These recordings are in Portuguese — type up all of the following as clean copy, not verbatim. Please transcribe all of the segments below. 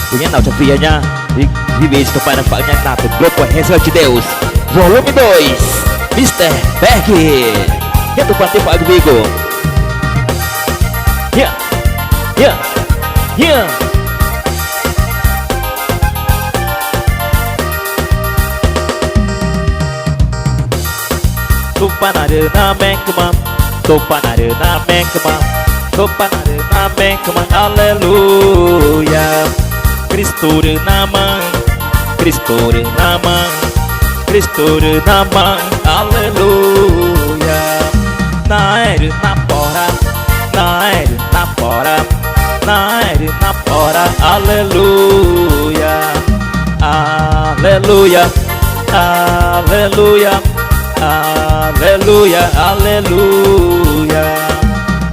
Punya autografianya di vídeo para Pak do Grupo Reserva de Deus Volume 2 Mr. Beck. Ya tu pantai Pak Vigo. Ya. Tupanare na mengkemam, tupanare na mengkemam, tupanare na mengkemam. Aleluia. Kristur nama, Kristur nama, Kristur nama. Aleluia. Nair na pora, nair na pora, nair na pora. Aleluia. Aleluia. Aleluia. Aleluia, aleluia,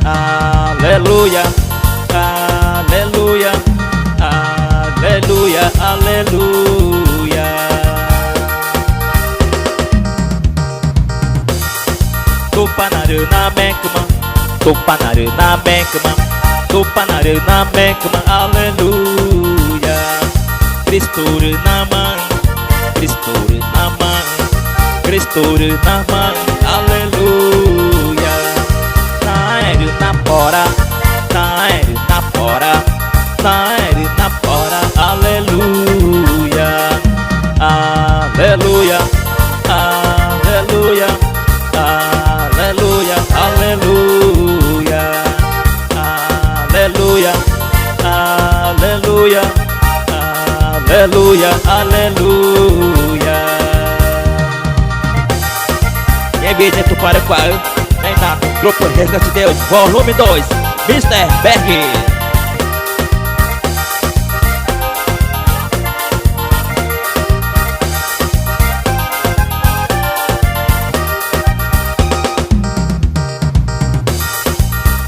aleluia, aleluia, aleluia, aleluia. Tupanaru na mekma, tupanaru na mekma, tupanaru na mekma. Aleluia. Kristur nama, Kristur nama, Kristur nama. Aleluia. Nair na pora, nair na pora, nair na pora. Aleluia. Aleluia. Aleluia. Aleluia. Aleluia. Aleluia. Aleluia. Aleluia. Aleluia. Vídeo tu para qual Renato Grupo Reserva de Deus Volume 2 Mr. Beck.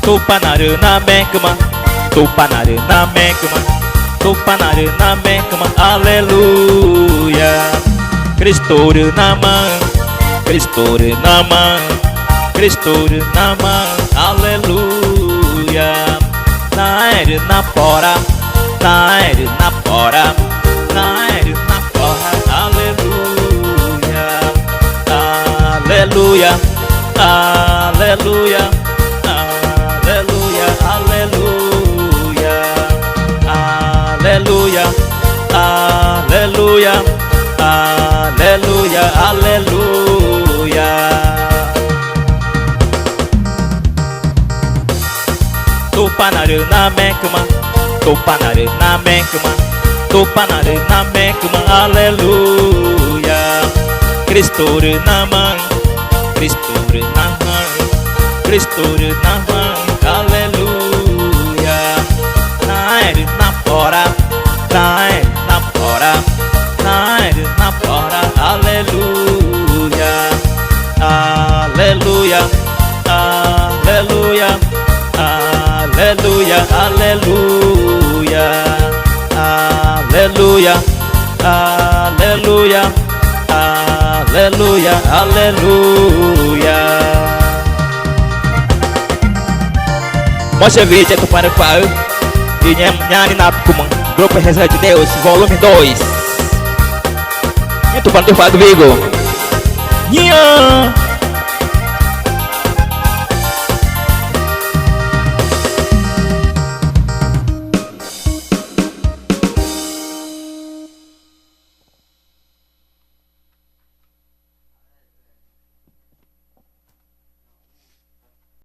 Tupanaru na mekma, tupanaru na mekma, tupanaru na mekma. Aleluia. Kristur nama, Kristur nama, Kristur nama. Aleluia. Nair na pora, nair na pora, nair na pora. Aleluia. Aleluia. Aleluia. Aleluia. Aleluia. Aleluia. Aleluia. Aleluia. Aleluia. Tupanaru na mekma, tupanaru na mekma, tupanaru na mekma. Aleluia. Kristur nama, Kristur nama, Kristur nama. Aleluia. Nair na pora, nair na pora, nair na pora. Aleluia. Aleluia. Aleluia. Aleluia. Aleluia. Aleluia. Aleluia. Aleluia. Aleluia. Mostra vídeo tu para qual e nyanyi na Grupo Reserva de Deus Volume 2. Tu para o Vigo.